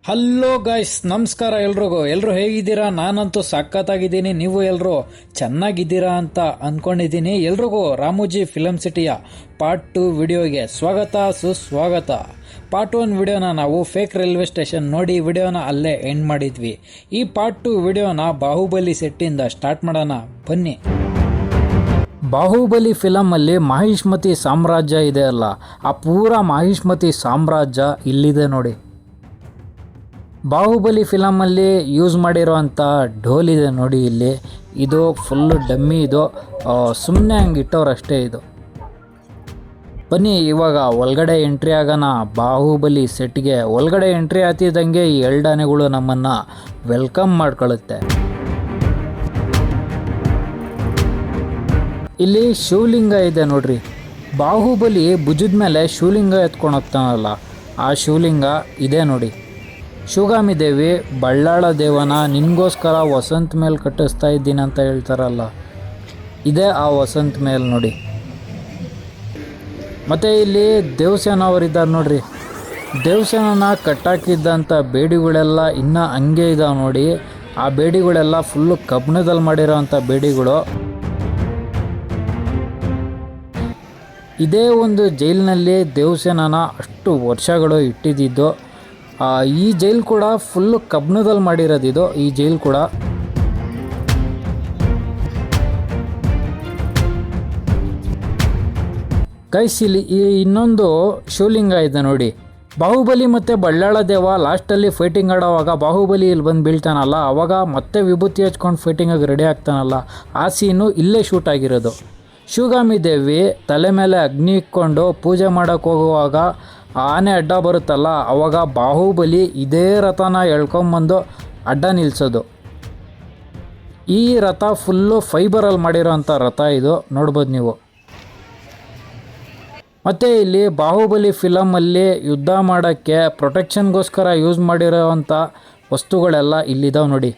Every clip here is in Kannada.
ಹಲೋ ಗೈಸ್, ನಮಸ್ಕಾರ ಎಲ್ರು ಹೇಗಿದ್ದೀರಾ? ನಾನಂತೂ ಸಖತ್ತಾಗಿದ್ದೀನಿ. ನೀವು ಎಲ್ಲರೂ ಚೆನ್ನಾಗಿದ್ದೀರಾ ಅಂತ ಅನ್ಕೊಂಡಿದ್ದೀನಿ. ಎಲ್ರಿಗೂ ರಾಮೋಜಿ ಫಿಲಂ ಸಿಟಿಯ ಪಾರ್ಟ್ 2 ವಿಡಿಯೋಗೆ ಸುಸ್ವಾಗತ. ಪಾರ್ಟ್ 1 ವಿಡಿಯೋನ ನಾವು ಫೇಕ್ ರೈಲ್ವೆ ಸ್ಟೇಷನ್ ನೋಡಿ ವಿಡಿಯೋನ ಅಲ್ಲೇ ಎಂಡ್ ಮಾಡಿದ್ವಿ. ಈ ಪಾರ್ಟ್ 2 ವಿಡಿಯೋನ ಬಾಹುಬಲಿ ಸೆಟ್ಟಿಂದ ಸ್ಟಾರ್ಟ್ ಮಾಡೋಣ ಬನ್ನಿ. ಬಾಹುಬಲಿ ಫಿಲಮ್ ಅಲ್ಲಿ ಮಾಹಿಷ್ಮತಿ ಸಾಮ್ರಾಜ್ಯ ಇದೆ ಅಲ್ಲ, ಆ ಪೂರಾ ಮಾಹಿಷ್ಮತಿ ಸಾಮ್ರಾಜ್ಯ ಇಲ್ಲಿದೆ ನೋಡಿ. ಬಾಹುಬಲಿ ಫಿಲಮಲ್ಲಿ ಯೂಸ್ ಮಾಡಿರೋವಂಥ ಢೋಲ್ ಇದೆ ನೋಡಿ ಇಲ್ಲಿ. ಇದು ಫುಲ್ಲು ಡಮ್ಮಿ, ಇದು ಸುಮ್ಮನೆ ಹಂಗೆ ಇಟ್ಟವ್ರಷ್ಟೇ. ಇದು ಬನ್ನಿ ಇವಾಗ ಒಳಗಡೆ ಎಂಟ್ರಿ ಆಗೋಣ ಬಾಹುಬಲಿ ಸೆಟ್ಗೆ. ಒಳಗಡೆ ಎಂಟ್ರಿ ಆಗ್ತಿದ್ದಂಗೆ ಈ ಎಲ್ಡಾನೆಗಳು ನಮ್ಮನ್ನು ವೆಲ್ಕಮ್ ಮಾಡ್ಕೊಳ್ಳುತ್ತೆ. ಇಲ್ಲಿ ಶಿವಲಿಂಗ ಇದೆ ನೋಡ್ರಿ. ಬಾಹುಬಲಿ ಭುಜದ ಮೇಲೆ ಶಿವಲಿಂಗ ಎತ್ಕೊಂಡು ಹೋಗ್ತಾನಲ್ಲ, ಆ ಶಿವಲಿಂಗ ಇದೆ ನೋಡಿ. ಶಿವಗಾಮಿ ದೇವಿ ಬಳ್ಳಾಳ ದೇವನ ನಿನಗೋಸ್ಕರ ವಸಂತ ಮೇಲೆ ಕಟ್ಟಿಸ್ತಾ ಇದ್ದೀನಿ ಅಂತ ಹೇಳ್ತಾರಲ್ಲ, ಇದೇ ಆ ವಸಂತ ಮೇಲೆ ನೋಡಿ. ಮತ್ತು ಇಲ್ಲಿ ದೇವಸೇನ ಅವರಿದ್ದಾರೆ ನೋಡ್ರಿ. ದೇವಸೇನನ ಕಟ್ಟಾಕಿದ್ದಂಥ ಬೇಡಿಗಳೆಲ್ಲ ಇನ್ನೂ ಹಂಗೆ ಇದಾವೆ ನೋಡಿ. ಆ ಬೇಡಿಗಳೆಲ್ಲ ಫುಲ್ಲು ಕಬ್ಬಿಣದಲ್ಲಿ ಮಾಡಿರೋ ಅಂಥ ಬೇಡಿಗಳು. ಇದೇ ಒಂದು ಜೈಲಿನಲ್ಲಿ ದೇವಸೇನನ ಅಷ್ಟು ವರ್ಷಗಳು ಇಟ್ಟಿದ್ದು. ಈ ಜೈಲ್ ಕೂಡ ಫುಲ್ಲು ಕಬ್ಬಿಣದಲ್ಲಿ ಮಾಡಿರೋದಿದು. ಈ ಜೈಲ್ ಕೂಡ ಗೈಸ್, ಇಲ್ಲಿ ಇನ್ನೊಂದು ಶಿವಲಿಂಗ ಇದೆ ನೋಡಿ. ಬಾಹುಬಲಿ ಮತ್ತು ಬಳ್ಳಾಳ ದೇವ ಲಾಸ್ಟಲ್ಲಿ ಫೈಟಿಂಗ್ ಆಡೋವಾಗ ಬಾಹುಬಲಿ ಇಲ್ಲಿ ಬಂದು ಬೀಳ್ತಾನಲ್ಲ, ಅವಾಗ ಮತ್ತೆ ವಿಭೂತಿ ಹಚ್ಕೊಂಡು ಫೈಟಿಂಗಾಗಿ ರೆಡಿ ಆಗ್ತಾನಲ್ಲ, ಆ ಸೀನು ಇಲ್ಲೇ ಶೂಟ್ ಆಗಿರೋದು. ಶಿವಗಾಮಿ ದೇವಿ ತಲೆ ಮೇಲೆ ಅಗ್ನಿ ಇಕ್ಕೊಂಡು ಪೂಜೆ ಮಾಡೋಕ್ಕೆ ಹೋಗುವಾಗ ಆನೆ ಅಡ್ಡ ಬರುತ್ತಲ್ಲ, ಅವಾಗ ಬಾಹುಬಲಿ ಇದೇ ರಥನ ಎಳ್ಕೊಂಬಂದು ಅಡ್ಡ ನಿಲ್ಲಿಸೋದು. ಈ ರಥ ಫುಲ್ಲು ಫೈಬರಲ್ಲಿ ಮಾಡಿರೋಂಥ ರಥ ಇದು, ನೋಡ್ಬೋದು ನೀವು. ಮತ್ತು ಇಲ್ಲಿ ಬಾಹುಬಲಿ ಫಿಲಮಲ್ಲಿ ಯುದ್ಧ ಮಾಡೋಕ್ಕೆ ಪ್ರೊಟೆಕ್ಷನ್ಗೋಸ್ಕರ ಯೂಸ್ ಮಾಡಿರೋವಂಥ ವಸ್ತುಗಳೆಲ್ಲ ಇಲ್ಲಿದ್ದಾವೆ ನೋಡಿ.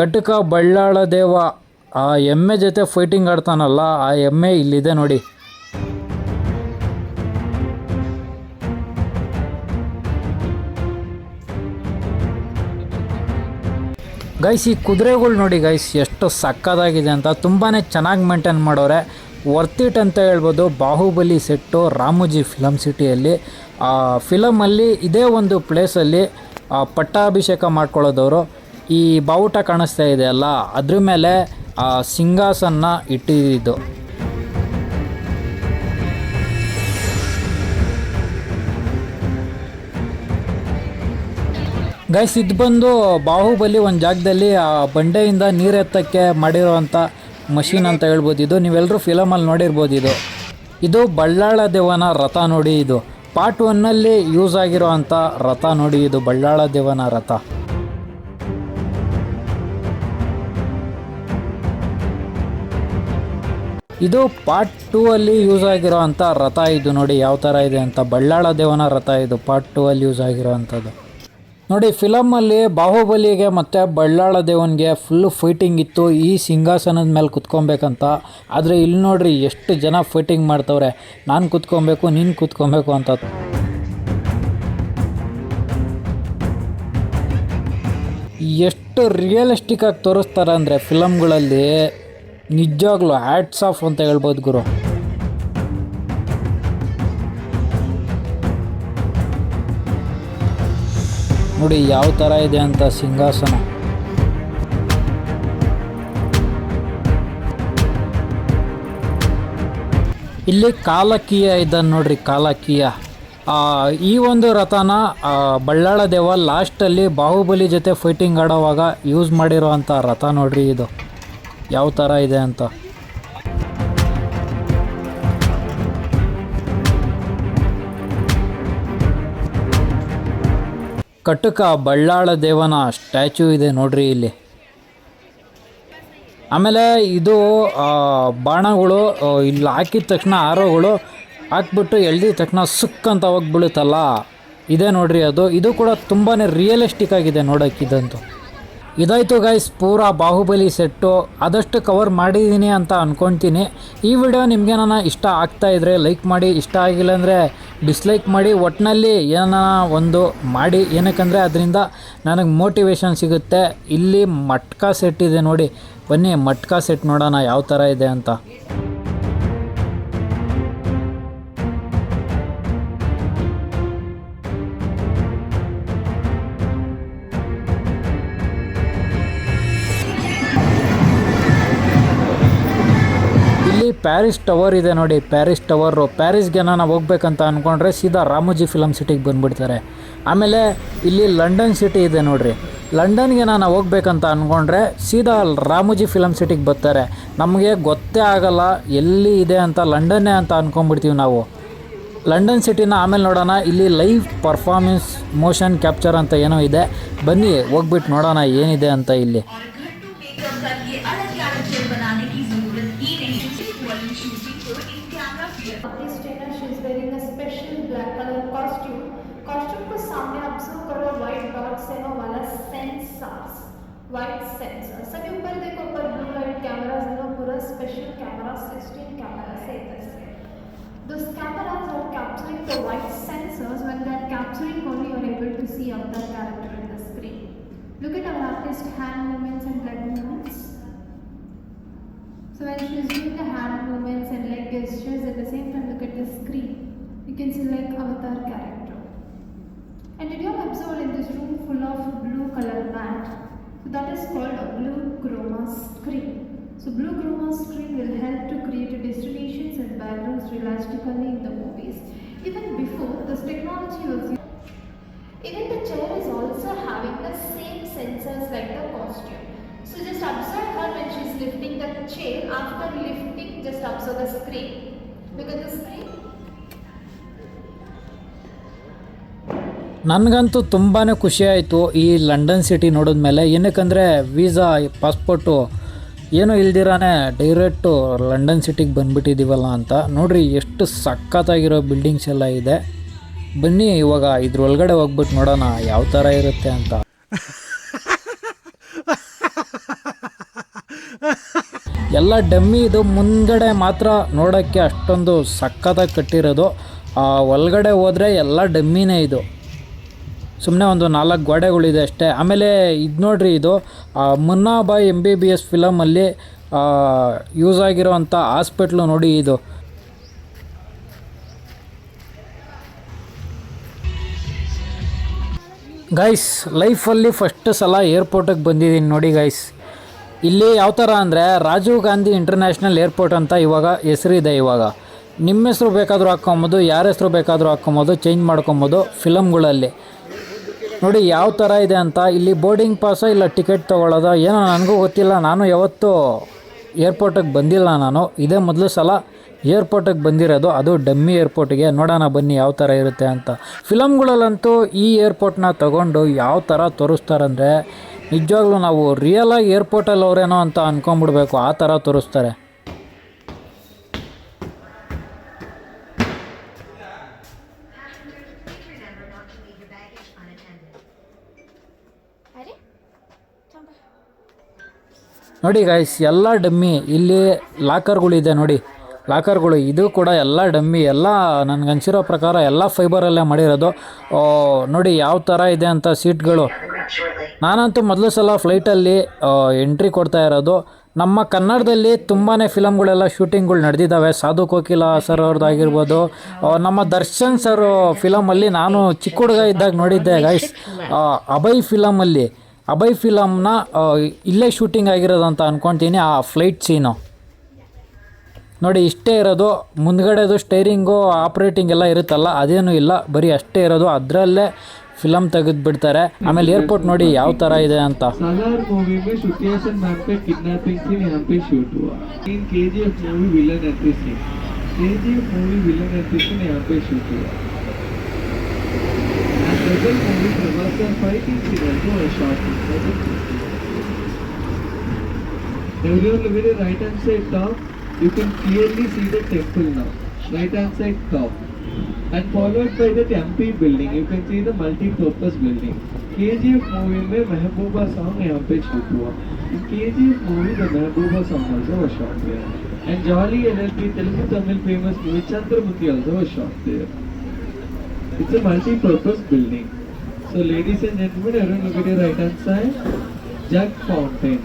ಕಟಕ ಬಳ್ಳಾಳ ದೇವ ಆ ಎಮ್ಮೆ ಜೊತೆ ಫೈಟಿಂಗ್ ಆಡ್ತಾನಲ್ಲ, ಆ ಎಮ್ಮೆ ಇಲ್ಲಿದೆ ನೋಡಿ. ಗೈಸ್, ಈ ಕುದುರೆಗಳು ನೋಡಿ ಗೈಸ್, ಎಷ್ಟು ಸಕ್ಕದಾಗಿದೆ ಅಂತ. ತುಂಬಾ ಚೆನ್ನಾಗಿ ಮೇಂಟೈನ್ ಮಾಡೋರೆ, ವರ್ತ್ ಇಟ್ ಅಂತ ಹೇಳ್ಬೋದು. ಬಾಹುಬಲಿ ಸೆಟ್ಟು ರಾಮೋಜಿ ಫಿಲಮ್ ಸಿಟಿಯಲ್ಲಿ ಫಿಲಮಲ್ಲಿ ಇದೇ ಒಂದು ಪ್ಲೇಸಲ್ಲಿ ಪಟ್ಟಾಭಿಷೇಕ ಮಾಡ್ಕೊಳ್ಳೋದವರು. ಈ ಬಾವುಟ ಕಾಣಿಸ್ತಾ ಇದೆ ಅಲ್ಲ, ಅದ್ರ ಮೇಲೆ ಸಿಂಹಾಸನ ಇಟ್ಟಿದ್ದು. ಗೈಸ್, ಇದು ಬಂದು ಬಾಹುಬಲಿ ಒಂದು ಜಾಗದಲ್ಲಿ ಆ ಬಂಡೆಯಿಂದ ನೀರು ಎತ್ತಕ್ಕೆ ಮಾಡಿರೋವಂಥ ಮಷೀನ್ ಅಂತ ಹೇಳ್ಬೋದು. ಇದು ನೀವೆಲ್ಲರೂ ಫಿಲಮಲ್ಲಿ ನೋಡಿರ್ಬೋದು. ಇದು ಬಳ್ಳಾಳ ದೇವನ ರಥ ನೋಡಿ. ಇದು ಪಾರ್ಟ್ 1ನಲ್ಲಿ ಯೂಸ್ ಆಗಿರೋ ಅಂಥ ರಥ ನೋಡಿ. ಇದು ಬಳ್ಳಾಳ ದೇವನ ರಥ. ಇದು ಪಾರ್ಟ್ 2ಅಲ್ಲಿ ಯೂಸ್ ಆಗಿರೋ ಅಂಥ ರಥ ಇದು ನೋಡಿ ಯಾವ ಥರ ಇದೆ ಅಂತ. ಬಳ್ಳಾಳ ದೇವನ ರಥ ಇದು ಪಾರ್ಟ್ 2ಅಲ್ಲಿ ಯೂಸ್ ಆಗಿರೋ ಅಂಥದ್ದು ನೋಡಿ. ಫಿಲಮಲ್ಲಿ ಬಾಹುಬಲಿಗೆ ಮತ್ತು ಬಳ್ಳಾಳ ದೇವನಿಗೆ ಫುಲ್ಲು ಫೈಟಿಂಗ್ ಇತ್ತು ಈ ಸಿಂಹಾಸನದ ಮೇಲೆ ಕುತ್ಕೊಬೇಕಂತ. ಆದರೆ ಇಲ್ಲಿ ನೋಡ್ರಿ ಎಷ್ಟು ಜನ ಫೈಟಿಂಗ್ ಮಾಡ್ತವ್ರೆ, ನಾನು ಕುತ್ಕೊಬೇಕು ನೀನು ಕುತ್ಕೊಬೇಕು ಅಂತ. ಎಷ್ಟು ರಿಯಲಿಸ್ಟಿಕ್ಕಾಗಿ ತೋರಿಸ್ತಾರೆ ಅಂದರೆ ಫಿಲಮ್ಗಳಲ್ಲಿ, ನಿಜವಾಗ್ಲೂ ಹ್ಯಾಟ್ಸ್ ಆಫ್ ಅಂತ ಹೇಳ್ಬೋದು ಗುರು. ನೋಡಿ ಯಾವ ಥರ ಇದೆ ಅಂತ ಸಿಂಹಾಸನ. ಇಲ್ಲಿ ಕಾಲಕೀಯ ಇದ್ದಾನೆ ನೋಡ್ರಿ, ಕಾಲಕೀಯ. ಈ ಒಂದು ರಥನ ಬಳ್ಳಾಳ ದೇವ ಲಾಸ್ಟಲ್ಲಿ ಬಾಹುಬಲಿ ಜೊತೆ ಫೈಟಿಂಗ್ ಆಡೋವಾಗ ಯೂಸ್ ಮಾಡಿರೋ ಅಂಥ ರಥ ನೋಡ್ರಿ. ಇದು ಯಾವ ಥರ ಇದೆ ಅಂತ. ಕಟಕ ಬಳ್ಳಾಳ ದೇವನ ಸ್ಟ್ಯಾಚ್ಯೂ ಇದೆ ನೋಡ್ರಿ ಇಲ್ಲಿ. ಆಮೇಲೆ ಇದು ಬಾಣಗಳು ಇಲ್ಲಿ ಹಾಕಿದ ತಕ್ಷಣ ಆರೋಗಳು ಹಾಕ್ಬಿಟ್ಟು ಎಳ್ದಿದ ತಕ್ಷಣ ಸುಕ್ ಅಂತ ಹೋಗಿ ಬೀಳುತ್ತಲ್ಲ, ಇದೆ ನೋಡ್ರಿ ಅದು. ಇದು ಕೂಡ ತುಂಬಾ ರಿಯಲಿಸ್ಟಿಕ್ ಆಗಿದೆ ನೋಡೋಕ್ಕಿದ್ದಂತೂ. ಇದಾಯಿತು ಗೈಸ್ ಪೂರ ಬಾಹುಬಲಿ ಸೆಟ್ಟು. ಆದಷ್ಟು ಕವರ್ ಮಾಡಿದ್ದೀನಿ ಅಂತ ಅಂದ್ಕೊಳ್ತೀನಿ. ಈ ವಿಡಿಯೋ ನಿಮಗೆ ನಾನು ಇಷ್ಟ ಆಗ್ತಾ ಇದ್ದರೆ ಲೈಕ್ ಮಾಡಿ, ಇಷ್ಟ ಆಗಿಲ್ಲ ಅಂದರೆ ಡಿಸ್ಲೈಕ್ ಮಾಡಿ. ಒಟ್ಟಿನಲ್ಲಿ ಏನೋ ಒಂದು ಮಾಡಿ, ಏನಕ್ಕಂದರೆ ಅದರಿಂದ ನನಗೆ ಮೋಟಿವೇಶನ್ ಸಿಗುತ್ತೆ. ಇಲ್ಲಿ ಮಟ್ಕಾ ಸೆಟ್ ಇದೆ ನೋಡಿ, ಬನ್ನಿ ಮಟ್ಕಾ ಸೆಟ್ ನೋಡೋಣ ಯಾವ ಥರ ಇದೆ ಅಂತ. ಪ್ಯಾರಿಸ್ ಟವರ್ ಇದೆ ನೋಡಿ, ಪ್ಯಾರಿಸ್ ಟವರು. ಪ್ಯಾರಿಸ್ಗೆ ನಾನು ಹೋಗ್ಬೇಕಂತ ಅಂದ್ಕೊಂಡ್ರೆ ಸೀದಾ ರಾಮೋಜಿ ಫಿಲಮ್ ಸಿಟಿಗೆ ಬಂದುಬಿಡ್ತಾರೆ. ಆಮೇಲೆ ಇಲ್ಲಿ ಲಂಡನ್ ಸಿಟಿ ಇದೆ ನೋಡ್ರಿ, ಲಂಡನ್ಗೆ ನಾನು ಹೋಗ್ಬೇಕಂತ ಅಂದ್ಕೊಂಡ್ರೆ ಸೀದಾ ರಾಮೋಜಿ ಫಿಲಮ್ ಸಿಟಿಗೆ ಬರ್ತಾರೆ. ನಮಗೆ ಗೊತ್ತೇ ಆಗಲ್ಲ ಎಲ್ಲಿ ಇದೆ ಅಂತ, ಲಂಡನ್ನೇ ಅಂತ ಅಂದ್ಕೊಂಡ್ಬಿಡ್ತೀವಿ ನಾವು. ಲಂಡನ್ ಸಿಟಿನ ಆಮೇಲೆ ನೋಡೋಣ. ಇಲ್ಲಿ ಲೈವ್ ಪರ್ಫಾರ್ಮೆನ್ಸ್ ಮೋಷನ್ ಕ್ಯಾಪ್ಚರ್ ಅಂತ ಏನೋ ಇದೆ, ಬನ್ನಿ ಹೋಗ್ಬಿಟ್ಟು ನೋಡೋಣ ಏನಿದೆ ಅಂತ ಇಲ್ಲಿ. वाइट सेंसर सभी ऊपर देखो, ऊपर ब्लू लाइट कैमरास है ना, पूरा स्पेशल कैमरा 16 कैमरास है इधर. Those cameras are capturing the white sensors. When they are capturing only you are able to see other character in the screen. Look at our artist hand movements and leg movements. So when she is doing the hand movements and leg gestures, at the same time look at the screen, you can see like avatar character. And did you all observe in this room full of blue color mat? So that is called a blue chroma screen. So blue chroma screen will help to create destinations and backgrounds realistically in the movies. Even before this technology was used. Even the chair is also having the same sensors like the costume. So just observe her when she is lifting the chair. After lifting, just observe the screen. Look at the screen. ನನಗಂತೂ ತುಂಬಾ ಖುಷಿ ಆಯಿತು ಈ ಲಂಡನ್ ಸಿಟಿ ನೋಡಿದ್ಮೇಲೆ. ಏನಕ್ಕಂದರೆ ವೀಸಾ ಪಾಸ್ಪೋರ್ಟು ಏನೂ ಇಲ್ದಿರಾನೆ ಡೈರೆಕ್ಟು ಲಂಡನ್ ಸಿಟಿಗೆ ಬಂದುಬಿಟ್ಟಿದ್ದೀವಲ್ಲ ಅಂತ. ನೋಡಿರಿ ಎಷ್ಟು ಸಖತ್ತಾಗಿರೋ ಬಿಲ್ಡಿಂಗ್ಸ್ ಎಲ್ಲ ಇದೆ. ಬನ್ನಿ ಇವಾಗ ಇದ್ರೊಳಗಡೆ ಹೋಗ್ಬಿಟ್ಟು ನೋಡೋಣ ಯಾವ ಥರ ಇರುತ್ತೆ ಅಂತ. ಎಲ್ಲ ಡಮ್ಮಿ ಇದು, ಮುಂದ್ಗಡೆ ಮಾತ್ರ ನೋಡೋಕ್ಕೆ ಅಷ್ಟೊಂದು ಸಖತ್ತಾಗಿ ಕಟ್ಟಿರೋದು. ಒಳಗಡೆ ಹೋದರೆ ಎಲ್ಲ ಡಮ್ಮಿನೇ ಇದು, ಸುಮ್ಮನೆ ಒಂದು 4 ಗೋಡೆಗಳಿದೆ ಅಷ್ಟೇ. ಆಮೇಲೆ ಇದು ನೋಡ್ರಿ, ಇದು ಮುನ್ನಾ ಬಾಯ್ MBBS ಫಿಲಮಲ್ಲಿ ಯೂಸ್ ಆಗಿರೋವಂಥ ಹಾಸ್ಪಿಟ್ಲು ನೋಡಿ ಇದು. ಗೈಸ್ ಲೈಫಲ್ಲಿ ಫಸ್ಟ್ ಸಲ ಏರ್ಪೋರ್ಟಿಗೆ ಬಂದಿದ್ದೀನಿ ನೋಡಿ ಗೈಸ್. ಇಲ್ಲಿ ಯಾವ ಥರ ಅಂದರೆ ರಾಜೀವ್ ಗಾಂಧಿ ಇಂಟರ್ನ್ಯಾಷನಲ್ ಏರ್ಪೋರ್ಟ್ ಅಂತ ಇವಾಗ ಹೆಸರಿದೆ. ಇವಾಗ ನಿಮ್ಮ ಹೆಸರು ಬೇಕಾದರೂ ಹಾಕ್ಕೊಬೋದು, ಯಾರ ಹೆಸರು ಬೇಕಾದರೂ ಹಾಕ್ಕೊಬೋದು, ಚೇಂಜ್ ಮಾಡ್ಕೊಬೋದು ಫಿಲಮ್ಗಳಲ್ಲಿ. ನೋಡಿ ಯಾವ ಥರ ಇದೆ ಅಂತ. ಇಲ್ಲಿ ಬೋರ್ಡಿಂಗ್ ಪಾಸ ಇಲ್ಲ ಟಿಕೆಟ್ ತೊಗೊಳ್ಳೋದು ಏನೋ ನನಗೂ ಗೊತ್ತಿಲ್ಲ. ನಾನು ಯಾವತ್ತೂ ಏರ್ಪೋರ್ಟಿಗೆ ಬಂದಿಲ್ಲ, ನಾನು ಇದೇ ಮೊದಲು ಸಲ ಏರ್ಪೋರ್ಟಿಗೆ ಬಂದಿರೋದು, ಅದು ಡಮ್ಮಿ ಏರ್ಪೋರ್ಟಿಗೆ. ನೋಡೋಣ ಬನ್ನಿ ಯಾವ ಥರ ಇರುತ್ತೆ ಅಂತ. ಫಿಲಮ್ಗಳಲ್ಲಂತೂ ಈ ಏರ್ಪೋರ್ಟ್ನ ತೊಗೊಂಡು ಯಾವ ಥರ ತೋರಿಸ್ತಾರಂದರೆ ನಿಜವಾಗ್ಲೂ ನಾವು ರಿಯಲಾಗಿ ಏರ್ಪೋರ್ಟಲ್ಲಿ ಅವರೇನೋ ಅಂತ ಅಂದ್ಕೊಂಬಿಡ್ಬೇಕು, ಆ ಥರ ತೋರಿಸ್ತಾರೆ. ನೋಡಿ ಗೈಸ್ ಎಲ್ಲ ಡಮ್ಮಿ. ಇಲ್ಲಿ ಲಾಕರ್ಗಳಿದೆ ನೋಡಿ, ಲಾಕರ್ಗಳು ಇದು ಕೂಡ ಎಲ್ಲ ಡಮ್ಮಿ. ಎಲ್ಲ ನನಗನ್ಸಿರೋ ಪ್ರಕಾರ ಎಲ್ಲ ಫೈಬರಲ್ಲೇ ಮಾಡಿರೋದು. ನೋಡಿ ಯಾವ ಥರ ಇದೆ ಅಂತ ಸೀಟ್ಗಳು. ನಾನಂತೂ ಮೊದಲು ಸಲ ಫ್ಲೈಟಲ್ಲಿ ಎಂಟ್ರಿ ಕೊಡ್ತಾ ಇರೋದು. ನಮ್ಮ ಕನ್ನಡದಲ್ಲಿ ತುಂಬಾ ಫಿಲಮ್ಗಳೆಲ್ಲ ಶೂಟಿಂಗ್ಗಳು ನಡೆದಿದ್ದಾವೆ. ಸಾಧು ಕೋಕಿಲ ಸರ್ ಅವ್ರದ್ದಾಗಿರ್ಬೋದು, ನಮ್ಮ ದರ್ಶನ್ ಸರ್ ಫಿಲಮಲ್ಲಿ ನಾನು ಚಿಕ್ಕ ಹುಡುಗ ಇದ್ದಾಗ ನೋಡಿದ್ದೆ ಗೈಸ್. ಅಭಯ್ ಫಿಲಮ್ನ ಇಲ್ಲೇ ಶೂಟಿಂಗ್ ಆಗಿರೋದು ಅಂತ ಅಂದ್ಕೊಳ್ತೀನಿ. ಆ ಫ್ಲೈಟ್ ಸೀನು ನೋಡಿ ಇಷ್ಟೇ ಇರೋದು. ಮುಂದ್ಗಡೆದು ಸ್ಟೈರಿಂಗು ಆಪ್ರೇಟಿಂಗ್ ಎಲ್ಲ ಇರುತ್ತಲ್ಲ ಅದೇನೂ ಇಲ್ಲ, ಬರೀ ಅಷ್ಟೇ ಇರೋದು. ಅದರಲ್ಲೇ ಫಿಲಮ್ ತೆಗೆದುಬಿಡ್ತಾರೆ. ಆಮೇಲೆ ಏರ್ಪೋರ್ಟ್ ನೋಡಿ ಯಾವ ಥರ ಇದೆ ಅಂತ. If you look at the right hand side top, you can clearly see the temple now. Right hand side top. And followed by the MP building, you can see the multi-purpose building. KGF movie में महबूबा सॉन्ग यहाँ पे शूट हुआ. In KGF movie, the Mehbooba song also was shot there. And Jolly LLP Telugu Tamil famous movie Chandramukhi also was shot there. It's a multi-purpose building. So ladies and gentlemen, everyone look at your right hand side. Jug Fountain.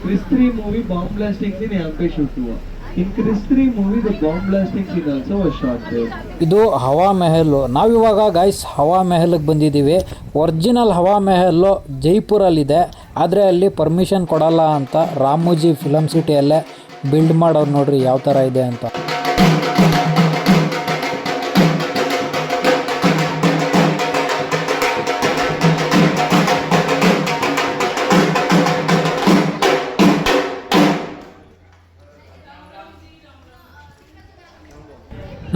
Chris 3 movie bomb blasting scene यहाँ पे shoot हुआ. In Chris 3 movie, the bomb blasting scene also was shot there. ಇದು ಹವಾ ಮೆಹಲು. ನಾವಿವಾಗ ಗೈಸ್ ಹವಾ ಮೆಹಲ್ಗೆ ಬಂದಿದ್ದೀವಿ. ಒರಿಜಿನಲ್ ಹವಾ ಮೆಹಲ್ಲು ಜೈಪುರಲ್ಲಿದೆ, ಆದರೆ ಅಲ್ಲಿ ಪರ್ಮಿಷನ್ ಕೊಡಲ್ಲ ಅಂತ ರಾಮೋಜಿ ಫಿಲಮ್ ಸಿಟಿಯಲ್ಲೇ ಬಿಲ್ಡ್ ಮಾಡೋರು. ನೋಡ್ರಿ ಯಾವ ಥರ ಇದೆ ಅಂತ.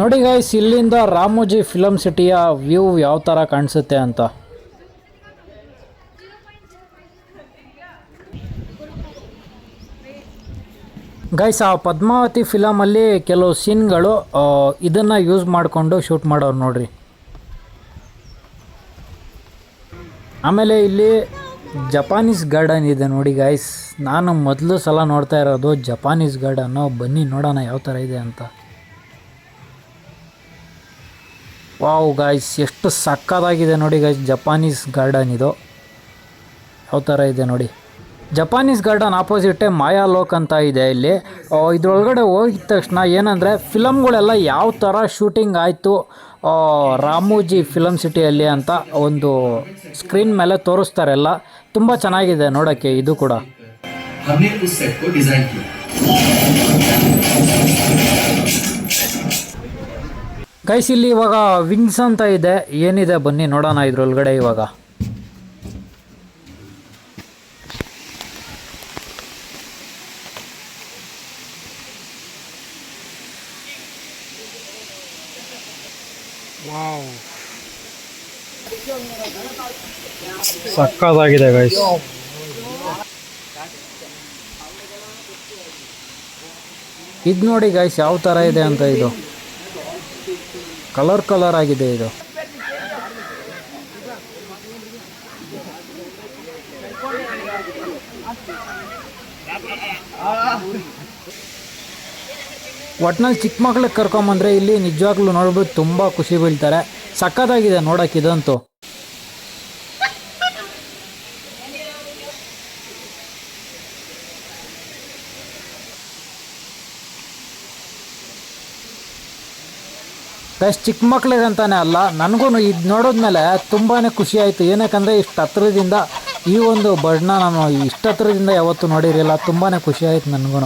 ನೋಡಿ ಗೈಸ್, ಇಲ್ಲಿಂದ ರಾಮೋಜಿ ಫಿಲಮ್ ಸಿಟಿಯ ವ್ಯೂ ಯಾವ ಥರ ಕಾಣಿಸುತ್ತೆ ಅಂತ. ಗೈಸ್, ಆ ಪದ್ಮಾವತಿ ಫಿಲಮಲ್ಲಿ ಕೆಲವು ಸೀನ್ಗಳು ಇದನ್ನು ಯೂಸ್ ಮಾಡಿಕೊಂಡು ಶೂಟ್ ಮಾಡೋರು ನೋಡ್ರಿ. ಆಮೇಲೆ ಇಲ್ಲಿ ಜಪಾನೀಸ್ ಗಾರ್ಡನ್ ಇದೆ ನೋಡಿ ಗೈಸ್. ನಾನು ಮೊದಲು ಸಲ ನೋಡ್ತಾ ಇರೋದು ಜಪಾನೀಸ್ ಗಾರ್ಡನ್ನು. ಬನ್ನಿ ನೋಡೋಣ ಯಾವ ಥರ ಇದೆ ಅಂತ. ವಾವ್ ಗಾಯ್ಸ್, ಎಷ್ಟು ಸಕ್ಕತ್ತಾಗಿದೆ ನೋಡಿ ಗೈಸ್ ಜಪಾನೀಸ್ ಗಾರ್ಡನ್ ಇದು. ಯಾವ ಥರ ಇದೆ ನೋಡಿ. ಜಪಾನೀಸ್ ಗಾರ್ಡನ್ ಆಪೋಸಿಟೇ ಮಾಯಾಲೋಕ್ ಅಂತ ಇದೆ ಇಲ್ಲಿ. ಇದ್ರೊಳಗಡೆ ಹೋಗಿದ ತಕ್ಷಣ ಏನಂದರೆ ಫಿಲಮ್ಗಳೆಲ್ಲ ಯಾವ ಥರ ಶೂಟಿಂಗ್ ಆಯಿತು ರಾಮೋಜಿ ಫಿಲಮ್ ಸಿಟಿಯಲ್ಲಿ ಅಂತ ಒಂದು ಸ್ಕ್ರೀನ್ ಮೇಲೆ ತೋರಿಸ್ತಾರೆ ಎಲ್ಲ. ತುಂಬ ಚೆನ್ನಾಗಿದೆ ನೋಡೋಕ್ಕೆ ಇದು ಕೂಡ. ಗೈಸ್, ಇಲ್ಲಿ ಇವಾಗ ವಿಂಗ್ಸ್ ಅಂತ ಇದೆ. ಏನಿದೆ ಬನ್ನಿ ನೋಡೋಣ ಇದ್ರೊಳಗಡೆ ಇವಾಗ. ಸಕ್ಕತ್ತಾಗಿದೆ ಗೈಸ್. ಇದು ನೋಡಿ ಗೈಸ್ ಯಾವ ಥರ ಇದೆ ಅಂತ. ಇದು ಕಲರ್ ಆಗಿದೆ ಇದು. ಒಟ್ನಲ್ಲಿ ಚಿಕ್ಕ ಮಕ್ಳಿಗೆ ಕರ್ಕೊಂಬಂದ್ರೆ ಇಲ್ಲಿ ನಿಜವಾಗ್ಲೂ ನೋಡ್ಬಿಟ್ಟು ತುಂಬ ಖುಷಿ ಬೀಳ್ತಾರೆ. ಸಕ್ಕತ್ತಾಗಿದೆ ನೋಡೋಕೆ ಇದಂತೂ. ಗೈಸ್, ಚಿಕ್ಕ ಮಕ್ಳಿಗೆ ಅಂತಾನೆ ಅಲ್ಲ, ನನಗೂ ಇದು ನೋಡಿದ್ಮೇಲೆ ತುಂಬಾ ಖುಷಿ ಆಯಿತು. ಏನಕ್ಕಂದರೆ ಇಷ್ಟು ಹತ್ರದಿಂದ ಈ ಒಂದು ಬರ್ಡ್ನ ನಾನು ಇಷ್ಟು ಹತ್ರದಿಂದ ಯಾವತ್ತೂ ನೋಡಿರಲಿಲ್ಲ. ತುಂಬಾ ಖುಷಿ ಆಯಿತು ನನಗೂ.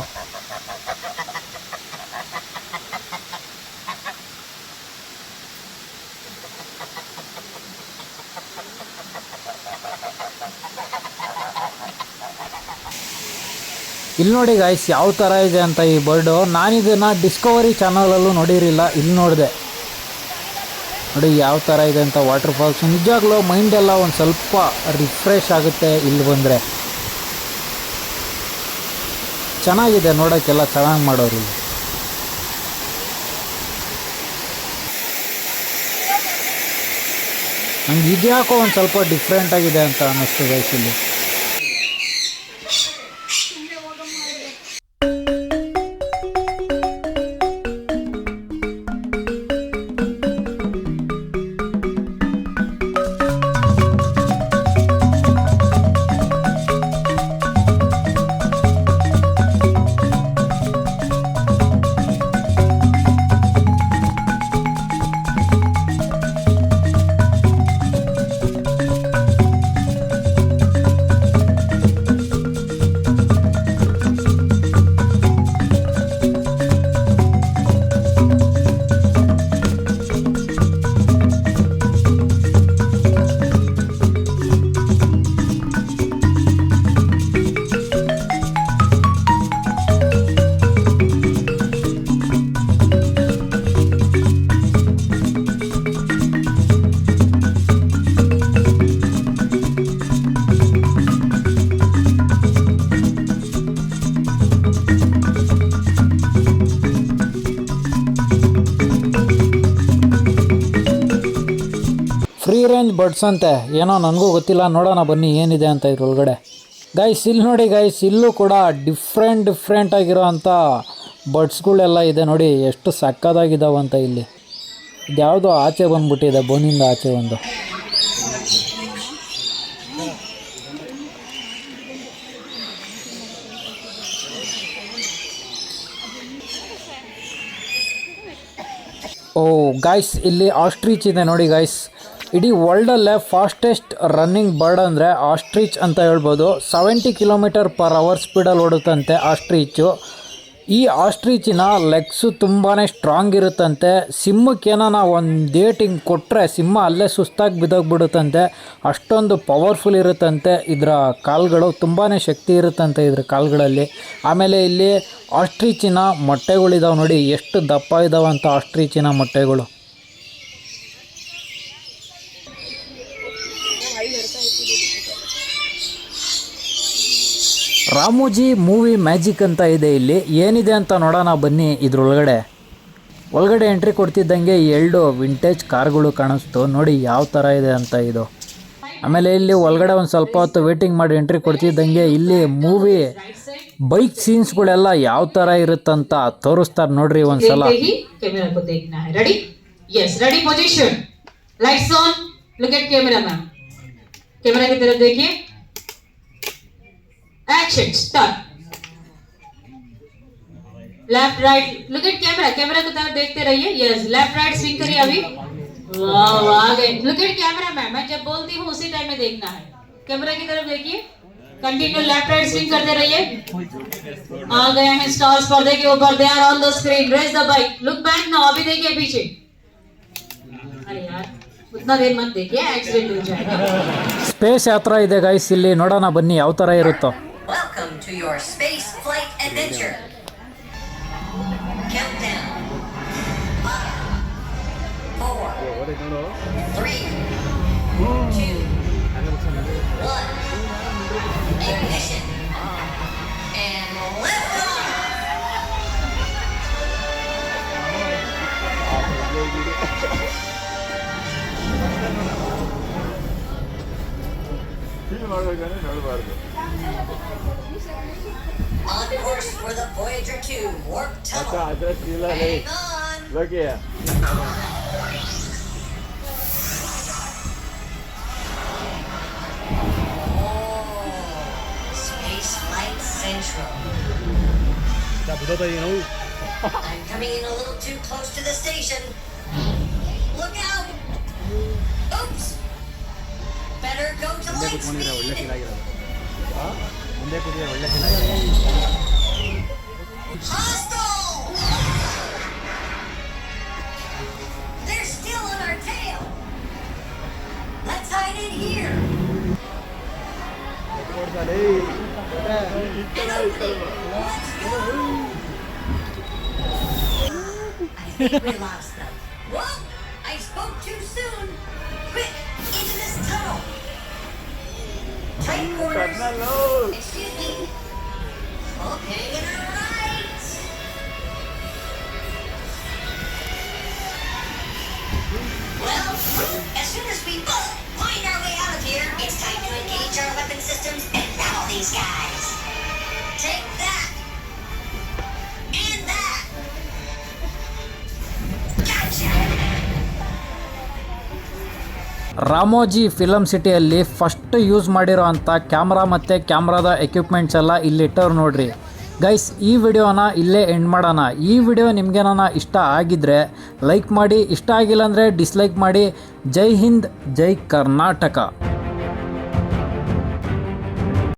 ಇಲ್ಲಿ ನೋಡಿ ಗಾಯ್ಸ್ ಯಾವ ಥರ ಇದೆ ಅಂತ ಈ ಬರ್ಡು. ನಾನಿದನ್ನು ಡಿಸ್ಕವರಿ ಚಾನಲಲ್ಲೂ ನೋಡಿರಲಿಲ್ಲ, ಇಲ್ಲಿ ನೋಡಿದೆ. ನೋಡಿ ಯಾವ ಥರ ಇದೆ ಅಂತ ವಾಟರ್ ಫಾಲ್ಸ್. ನಿಜವಾಗ್ಲೂ ಮೈಂಡೆಲ್ಲ ಒಂದು ಸ್ವಲ್ಪ ರಿಫ್ರೆಶ್ ಆಗುತ್ತೆ ಇಲ್ಲಿ ಬಂದರೆ. ಚೆನ್ನಾಗಿದೆ ನೋಡೋಕ್ಕೆಲ್ಲ, ಚೆನ್ನಾಗಿ ಮಾಡೋರು ಇಲ್ಲಿ. ನಂಗೆ ಇದ್ಯಾಕೋ ಒಂದು ಸ್ವಲ್ಪ ಡಿಫ್ರೆಂಟಾಗಿದೆ ಅಂತ ಅನ್ನಿಸ್ತು ಗೈಸ್ ಇಲ್ಲಿ. ಆರೆಂಜ್ ಬಡ್ಸ್ ಅಂತೆ, ಏನೋ ನನಗೂ ಗೊತ್ತಿಲ್ಲ, ನೋಡೋಣ ಬನ್ನಿ ಏನಿದೆ ಅಂತ ಇದ್ರೊಳಗಡೆ. ಗೈಸ್ ಇಲ್ಲಿ ನೋಡಿ ಗೈಸ್, ಇಲ್ಲೂ ಕೂಡ ಡಿಫ್ರೆಂಟ್ ಆಗಿರೋ ಅಂಥ ಬಡ್ಸ್ಗಳೆಲ್ಲ ಇದೆ ನೋಡಿ, ಎಷ್ಟು ಸಕ್ಕದಾಗಿದ್ದಾವಂತ. ಇಲ್ಲಿ ಇದ್ಯಾವುದೋ ಆಚೆ ಬಂದ್ಬಿಟ್ಟಿದೆ, ಬೋನಿಂದ ಆಚೆ ಒಂದು. ಓ ಗಾಯ್ಸ್, ಇಲ್ಲಿ ಆಸ್ಟ್ರಿಚ್ ಇದೆ ನೋಡಿ ಗಾಯ್ಸ್. ಇಡೀ ವರ್ಲ್ಡಲ್ಲೇ ಫಾಸ್ಟೆಸ್ಟ್ ರನ್ನಿಂಗ್ ಬರ್ಡ್ ಅಂದರೆ ಆಸ್ಟ್ರಿಚ್ ಅಂತ ಹೇಳ್ಬೋದು. 70 km/h ಸ್ಪೀಡಲ್ಲಿ ಓಡುತ್ತಂತೆ ಆಸ್ಟ್ರಿಚು. ಈ ಆಸ್ಟ್ರಿಚಿನ ಲೆಗ್ಸು ತುಂಬಾ ಸ್ಟ್ರಾಂಗ್ ಇರುತ್ತಂತೆ. ಸಿಂಹಕ್ಕೇನ ಒಂದು ಹಿಂಗೆ ಕೊಟ್ಟರೆ ಸಿಂಹ ಅಲ್ಲೇ ಸುಸ್ತಾಗಿ ಬಿದ್ದೋಗ್ಬಿಡುತ್ತಂತೆ, ಅಷ್ಟೊಂದು ಪವರ್ಫುಲ್ ಇರುತ್ತಂತೆ. ಇದರ ಕಾಲುಗಳು ತುಂಬಾ ಶಕ್ತಿ ಇರುತ್ತಂತೆ ಇದ್ರ ಕಾಲುಗಳಲ್ಲಿ. ಆಮೇಲೆ ಇಲ್ಲಿ ಆಸ್ಟ್ರಿಚಿನ ಮೊಟ್ಟೆಗಳಿದಾವೆ ನೋಡಿ, ಎಷ್ಟು ದಪ್ಪ ಇದ್ದಾವಂತ ಆಸ್ಟ್ರಿಚಿನ ಮೊಟ್ಟೆಗಳು. ರಾಮೋಜಿ ಮೂವಿ ಮ್ಯಾಜಿಕ್ ಅಂತ ಇದೆ. ಇಲ್ಲಿ ಏನಿದೆ ಅಂತ ನೋಡೋಣ ಬನ್ನಿ. ಇದ್ರೊಳಗಡೆ ಒಳಗಡೆ ಎಂಟ್ರಿ ಕೊಡ್ತಿದ್ದಂಗೆ 2 ವಿಂಟೇಜ್ ಕಾರ್ಗಳು ಕಾಣಿಸ್ತು ನೋಡಿ, ಯಾವ ಥರ ಇದೆ ಅಂತ ಇದು. ಆಮೇಲೆ ಇಲ್ಲಿ ಒಳಗಡೆ ಒಂದು ಸ್ವಲ್ಪ ಹೊತ್ತು ವೇಟಿಂಗ್ ಮಾಡಿ ಎಂಟ್ರಿ ಕೊಡ್ತಿದ್ದಂಗೆ ಇಲ್ಲಿ ಮೂವಿ ಬೈಕ್ ಸೀನ್ಸ್ಗಳೆಲ್ಲ ಯಾವ ಥರ ಇರುತ್ತಂತ ತೋರಿಸ್ತಾರೆ ನೋಡ್ರಿ ಒಂದ್ಸಲ. Action, start. Left, right, look at camera. Camera को तरफ देखते रहिए. Yes, left, right swing करिए अभी. वाह, आ गए. Look at camera ma'am. मैं जब बोलती हूँ उसी टाइम में देखना है. कैमरा की तरफ देखिए. कंटिन्यू लेफ्ट राइट स्विंग करते रहिए. आ गए हैं स्टार्स पर्दे के ऊपर. They are on the screen. Raise the bike. Look back now. अभी देखिए पीछे. अरे यार, उतना देर मत देखिए, एक्सीडेंट हो जाएगा. ಸ್ಪೇಸ್ ಯಾತ್ರಾ ಇದೆ ಗೈಸ್, ಇಲ್ಲಿ ನೋಡೋಣ ಬನ್ನಿ ಯಾವ ಥರ ಇರುತ್ತೋ. Welcome to your space flight adventure. Countdown. 5, 4, 3, 2, 1. Ignition. And lift off. On course for the Voyager 2 warp tunnel. Hang on. Look here. Space Flight Central. I'm coming in a little too close to the station. Look out! Oops! Better go to light speed. Hostile! They're still on our tail. Let's hide in here. An opening. Let's go. I think we lost them. Whoa! I spoke too soon. Quick, into this tunnel. Tight quarters. Excuse me. Okay, right. Well, as soon as we both find our way out of here, it's time to engage our weapon systems and battle these guys. Take that. And that. Gotcha. Ramoji film ಸಿಟಿಯಲ್ಲಿ ಫಸ್ಟ್ ಯೂಸ್ ಮಾಡಿರೋ ಅಂಥ ಕ್ಯಾಮ್ರಾ ಮತ್ತು ಕ್ಯಾಮ್ರಾದ ಎಕ್ವಿಪ್ಮೆಂಟ್ಸ್ ಎಲ್ಲ ಇಲ್ಲಿಟ್ಟವ್ರು ನೋಡ್ರಿ. ಗೈಸ್, ಈ ವಿಡಿಯೋನ ಇಲ್ಲೇ ಎಂಡ್ ಮಾಡೋಣ. ಈ ವಿಡಿಯೋ ನಿಮಗೇನ ಇಷ್ಟ ಆಗಿದ್ದರೆ ಲೈಕ್ ಮಾಡಿ, ಇಷ್ಟ ಆಗಿಲ್ಲ ಅಂದರೆ ಡಿಸ್ಲೈಕ್ ಮಾಡಿ. ಜೈ ಹಿಂದ್, ಜೈ ಕರ್ನಾಟಕ.